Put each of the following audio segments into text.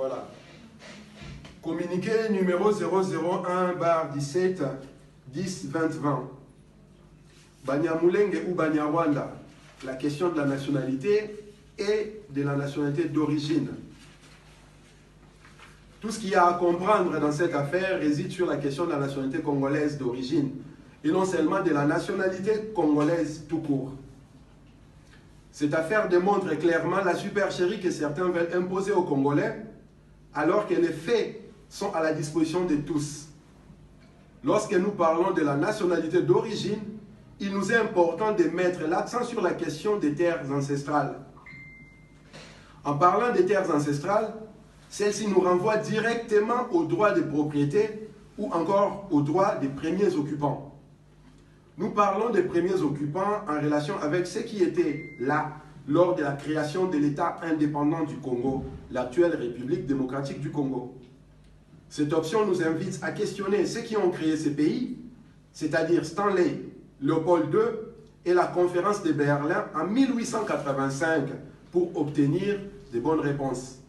Voilà. Communiqué numéro 001/17 10 20 20. Banyamulenge ou Banyarwanda, la question de la nationalité et de la nationalité d'origine. Tout ce qu'il y a à comprendre dans cette affaire réside sur la question de la nationalité congolaise d'origine et non seulement de la nationalité congolaise tout court. Cette affaire démontre clairement la supercherie que certains veulent imposer aux Congolais alors que les faits sont à la disposition de tous. Lorsque nous parlons de la nationalité d'origine, il nous est important de mettre l'accent sur la question des terres ancestrales. En parlant des terres ancestrales, celle-ci nous renvoie directement aux droits de propriété ou encore aux droits des premiers occupants. Nous parlons des premiers occupants en relation avec ceux qui étaient là lors de la création de l'État indépendant du Congo, l'actuelle République démocratique du Congo. Cette option nous invite à questionner ceux qui ont créé ces pays, c'est-à-dire Stanley, Léopold II et la conférence de Berlin en 1885 pour obtenir de bonnes réponses.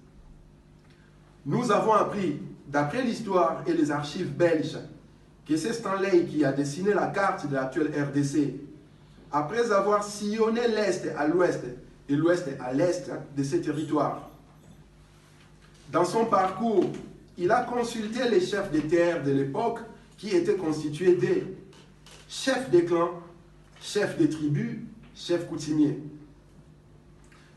Nous avons appris, d'après l'histoire et les archives belges, que c'est Stanley qui a dessiné la carte de l'actuelle RDC, après avoir sillonné l'Est à l'Ouest et l'Ouest à l'Est de ces territoires. Dans son parcours, il a consulté les chefs des terres de l'époque qui étaient constitués des chefs des clans, chefs des tribus, chefs coutumiers.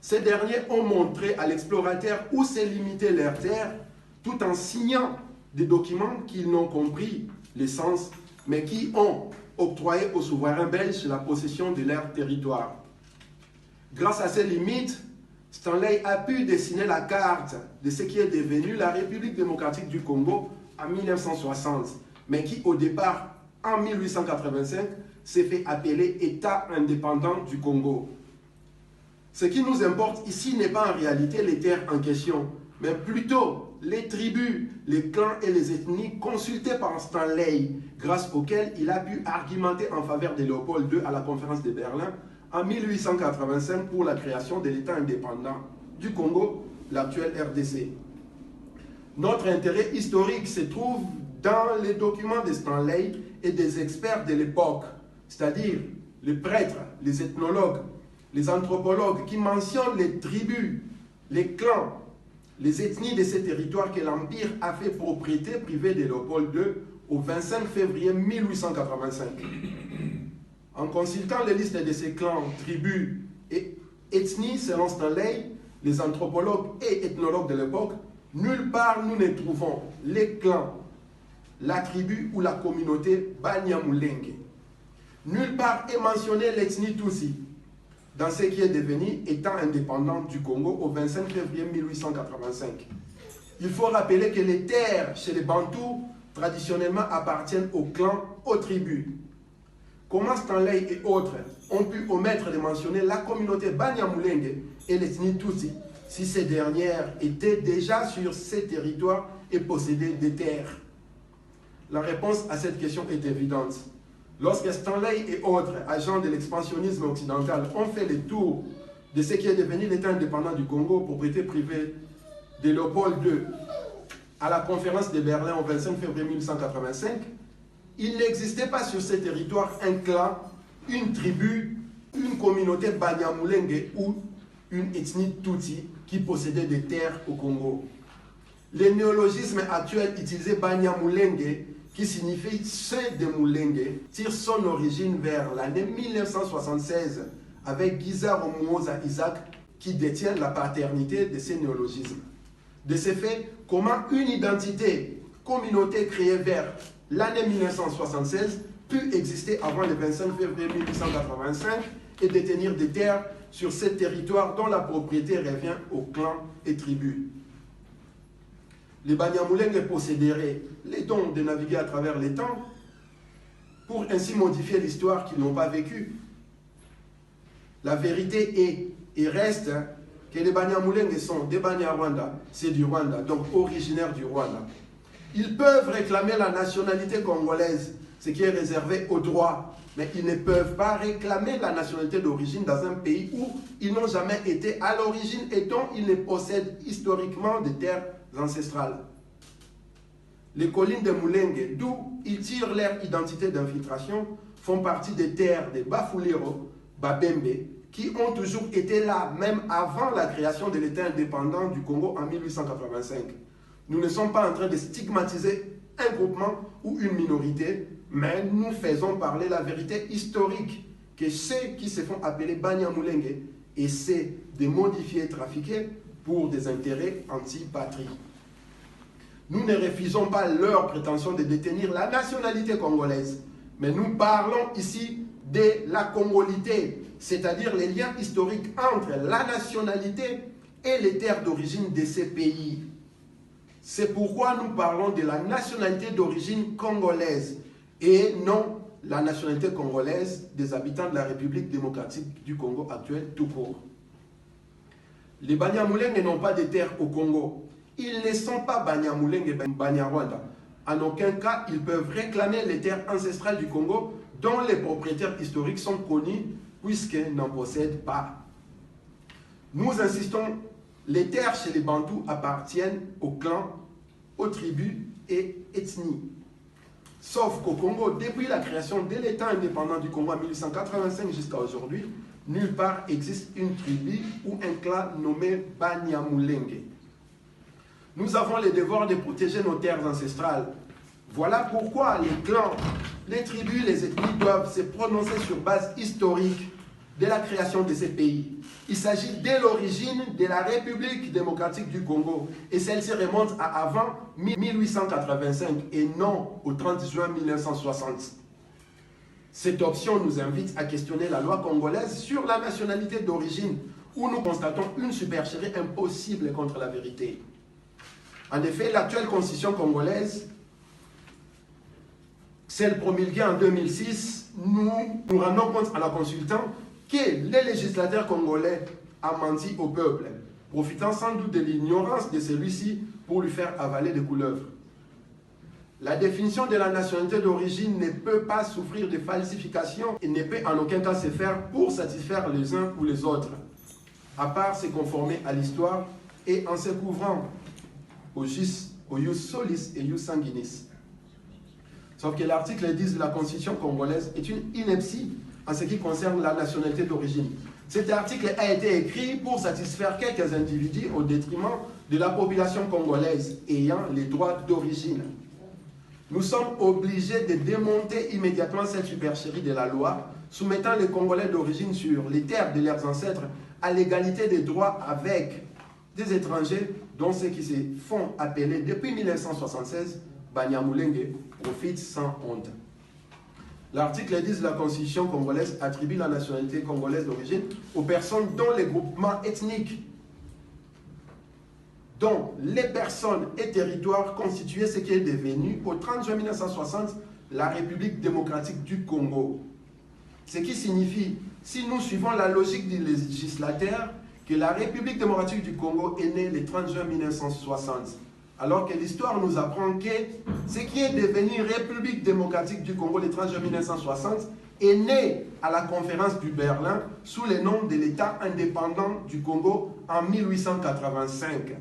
Ces derniers ont montré à l'explorateur où se limitaient leurs terres tout en signant des documents qu'ils n'ont compris l'essence, mais qui ont octroyé aux souverains belges la possession de leur territoire. Grâce à ces limites, Stanley a pu dessiner la carte de ce qui est devenu la République démocratique du Congo en 1960, mais qui au départ, en 1885, s'est fait appeler État indépendant du Congo. Ce qui nous importe ici n'est pas en réalité les terres en question, mais plutôt les tribus, les clans et les ethnies consultés par Stanley, grâce auxquels il a pu argumenter en faveur de Léopold II à la conférence de Berlin en 1885 pour la création de l'État indépendant du Congo, l'actuelle RDC. Notre intérêt historique se trouve dans les documents de Stanley et des experts de l'époque, c'est-à-dire les prêtres, les ethnologues, les anthropologues qui mentionnent les tribus, les clans, les ethnies de ces territoires que l'Empire a fait propriété privée de Léopold II au 25 février 1885. En consultant les listes de ces clans, tribus et ethnies selon Stanley, les anthropologues et ethnologues de l'époque, nulle part nous ne trouvons les clans, la tribu ou la communauté Banyamulenge. Nulle part est mentionné l'ethnie Tutsi, dans ce qui est devenu État indépendant du Congo au 25 février 1885. Il faut rappeler que les terres chez les Bantous traditionnellement appartiennent aux clans, aux tribus. Comment Stanley et autres ont pu omettre de mentionner la communauté Banyamulenge et l'ethnie Tutsi si ces dernières étaient déjà sur ces territoires et possédaient des terres? La réponse à cette question est évidente. Lorsque Stanley et autres agents de l'expansionnisme occidental ont fait le tour de ce qui est devenu l'État indépendant du Congo, propriété privée de Léopold II, à la conférence de Berlin au 25 février 1885, il n'existait pas sur ces territoires un clan, une tribu, une communauté Banyamulenge ou une ethnie Tutsi qui possédait des terres au Congo. Le néologisme actuel utilisé Banyamulenge, qui signifie ceux de Mulenge, tire son origine vers l'année 1976 avec Giza Romuoza Isaac qui détient la paternité de ces néologismes. De ce fait, comment une identité, communauté créée vers l'année 1976 peut exister avant le 25 février 1885 et détenir des terres sur ces territoires dont la propriété revient aux clans et tribus? Les Banyamulenge posséderaient les dons de naviguer à travers les temps pour ainsi modifier l'histoire qu'ils n'ont pas vécue. La vérité est et reste que les Banyamulenge sont des Banyarwanda, c'est du Rwanda, donc originaires du Rwanda. Ils peuvent réclamer la nationalité congolaise, ce qui est réservé aux droits, mais ils ne peuvent pas réclamer la nationalité d'origine dans un pays où ils n'ont jamais été à l'origine et dont ils ne possèdent historiquement des terres ancestrales. Les collines de Mulenge, d'où ils tirent leur identité d'infiltration, font partie des terres des Bafulero, Babembe, qui ont toujours été là, même avant la création de l'État indépendant du Congo en 1885. Nous ne sommes pas en train de stigmatiser un groupement ou une minorité, mais nous faisons parler la vérité historique que ceux qui se font appeler Banyamulenge essaient de modifier et trafiquer pour des intérêts anti-patrie. Nous ne refusons pas leur prétention de détenir la nationalité congolaise, mais nous parlons ici de la congolité, c'est-à-dire les liens historiques entre la nationalité et les terres d'origine de ces pays. C'est pourquoi nous parlons de la nationalité d'origine congolaise et non la nationalité congolaise des habitants de la République démocratique du Congo actuelle tout court. Les Banyamulenge n'ont pas de terres au Congo. Ils ne sont pas Banyamulenge et Banyarwanda. En aucun cas, ils peuvent réclamer les terres ancestrales du Congo dont les propriétaires historiques sont connus puisqu'ils n'en possèdent pas. Nous insistons, les terres chez les Bantous appartiennent aux clans, aux tribus et ethnies. Sauf qu'au Congo, depuis la création de l'État indépendant du Congo en 1885 jusqu'à aujourd'hui, nulle part existe une tribu ou un clan nommé Banyamulenge. Nous avons le devoir de protéger nos terres ancestrales. Voilà pourquoi les clans, les tribus, les ethnies doivent se prononcer sur base historique de la création de ces pays. Il s'agit dès l'origine de la République démocratique du Congo et celle-ci remonte à avant 1885 et non au 30 juin 1960. Cette option nous invite à questionner la loi congolaise sur la nationalité d'origine où nous constatons une supercherie impossible contre la vérité. En effet, l'actuelle constitution congolaise, celle promulguée en 2006, nous rendons compte en la consultant que les législateurs congolais ont menti au peuple, profitant sans doute de l'ignorance de celui-ci pour lui faire avaler des couleuvres. La définition de la nationalité d'origine ne peut pas souffrir de falsification et ne peut en aucun cas se faire pour satisfaire les uns ou les autres, à part se conformer à l'histoire et en se couvrant au jus solis et jus sanguinis. Sauf que l'article 10 de la Constitution congolaise est une ineptie en ce qui concerne la nationalité d'origine. Cet article a été écrit pour satisfaire quelques individus au détriment de la population congolaise ayant les droits d'origine. Nous sommes obligés de démonter immédiatement cette supercherie de la loi, soumettant les Congolais d'origine sur les terres de leurs ancêtres à l'égalité des droits avec des étrangers dont ceux qui se font appeler depuis 1976 Banyamulenge profitent sans honte. L'article 10 de la Constitution congolaise attribue la nationalité congolaise d'origine aux personnes dont les groupements ethniques, dont les personnes et territoires constituaient ce qui est devenu au 30 juin 1960 la République démocratique du Congo. Ce qui signifie, si nous suivons la logique du législateur, que la République démocratique du Congo est née le 30 juin 1960. Alors que l'histoire nous apprend que ce qui est devenu République démocratique du Congo le 30 juin 1960 est né à la conférence du Berlin sous le nom de l'État indépendant du Congo en 1885.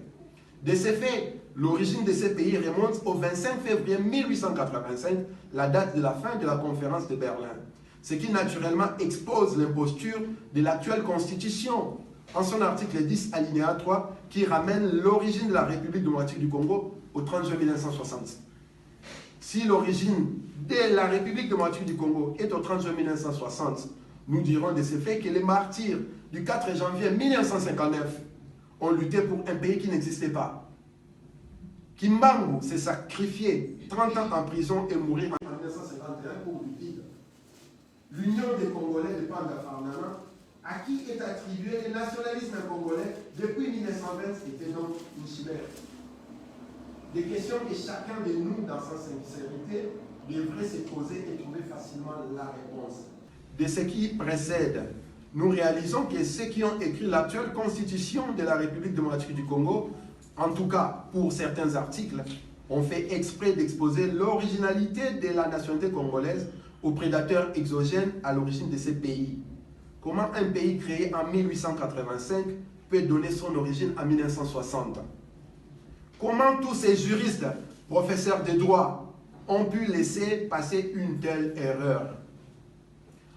De ce fait, l'origine de ces pays remonte au 25 février 1885, la date de la fin de la conférence de Berlin. Ce qui naturellement expose l'imposture de l'actuelle constitution en son article 10 alinéa 3 qui ramène l'origine de la République démocratique du Congo au 30 juin 1960. Si l'origine de la République démocratique du Congo est au 30 juin 1960, nous dirons de ce fait que les martyrs du 4 janvier 1959 ont lutté pour un pays qui n'existait pas. Kimbangu s'est sacrifié 30 ans en prison et mourir en 1951 pour du vide. L'Union des Congolais de Panga-Farnana, à qui est attribué le nationalisme congolais depuis 1920, était donc une chimère. Des questions que chacun de nous, dans sa sincérité, devrait se poser et trouver facilement la réponse. De ce qui précède, nous réalisons que ceux qui ont écrit l'actuelle constitution de la République démocratique du Congo, en tout cas pour certains articles, ont fait exprès d'exposer l'originalité de la nationalité congolaise aux prédateurs exogènes à l'origine de ces pays. Comment un pays créé en 1885 peut donner son origine en 1960? Comment tous ces juristes, professeurs de droit, ont pu laisser passer une telle erreur?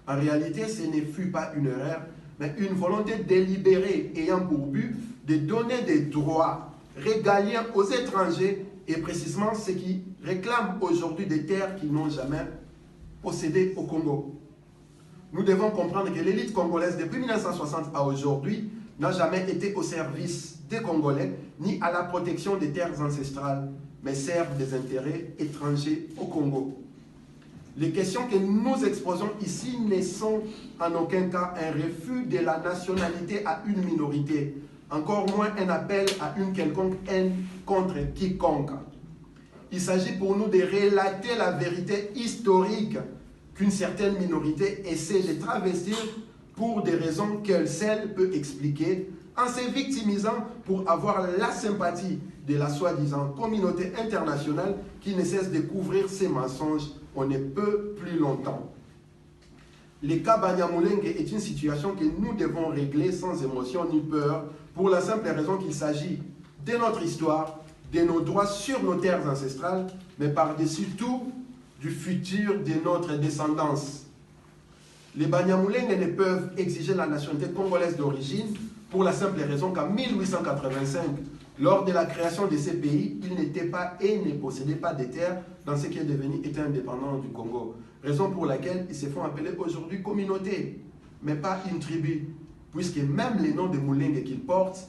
En réalité, ce ne fut pas une erreur, mais une volonté délibérée ayant pour but de donner des droits régaliens aux étrangers et précisément ceux qui réclament aujourd'hui des terres qu'ils n'ont jamais possédées au Congo. Nous devons comprendre que l'élite congolaise depuis 1960 à aujourd'hui n'a jamais été au service des Congolais ni à la protection des terres ancestrales, mais sert des intérêts étrangers au Congo. Les questions que nous exposons ici ne sont en aucun cas un refus de la nationalité à une minorité, encore moins un appel à une quelconque haine contre quiconque. Il s'agit pour nous de relater la vérité historique qu'une certaine minorité essaie de travestir pour des raisons qu'elle seule peut expliquer, en se victimisant pour avoir la sympathie de la soi-disant communauté internationale qui ne cesse de couvrir ces mensonges on ne peut plus longtemps. Le cas Banyamulenge est une situation que nous devons régler sans émotion ni peur, pour la simple raison qu'il s'agit de notre histoire, de nos droits sur nos terres ancestrales, mais par-dessus tout, du futur de notre descendance. Les Banyamulenge ne peuvent exiger la nationalité congolaise d'origine pour la simple raison qu'en 1885, lors de la création de ces pays, ils n'étaient pas et ne possédaient pas de terres dans ce qui est devenu État indépendant du Congo. Raison pour laquelle ils se font appeler aujourd'hui communauté, mais pas une tribu, puisque même le nom de Mulenge qu'ils portent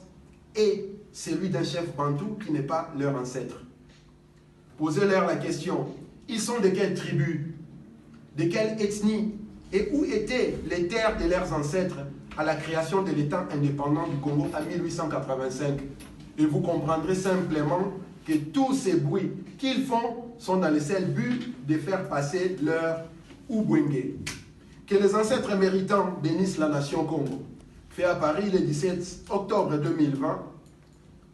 est celui d'un chef bantou qui n'est pas leur ancêtre. Posez-leur la question, ils sont de quelle tribu, de quelle ethnie, et où étaient les terres de leurs ancêtres à la création de l'État indépendant du Congo en 1885? Et vous comprendrez simplement que tous ces bruits qu'ils font sont dans le seul but de faire passer leur Ubwenge. Que les ancêtres méritants bénissent la nation Congo. Fait à Paris le 17 octobre 2020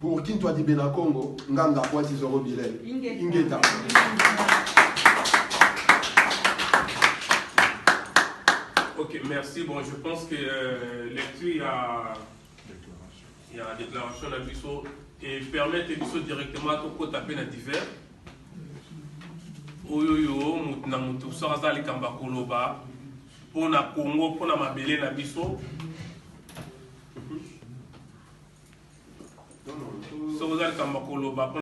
pour Kintwa Dibena Congo, Nganga Kwatizoro Bilel. Ingeta. Ok, merci. Bon, je pense que lecture, il y a déclaration à Bissot et permettre Bissot directement à taper dans divers. Oyoyo, Moutna Moutou, Sarazali Kambakoloba, pour na Congo, pour na Mabele na Bissot. Sarazali Kambakoloba.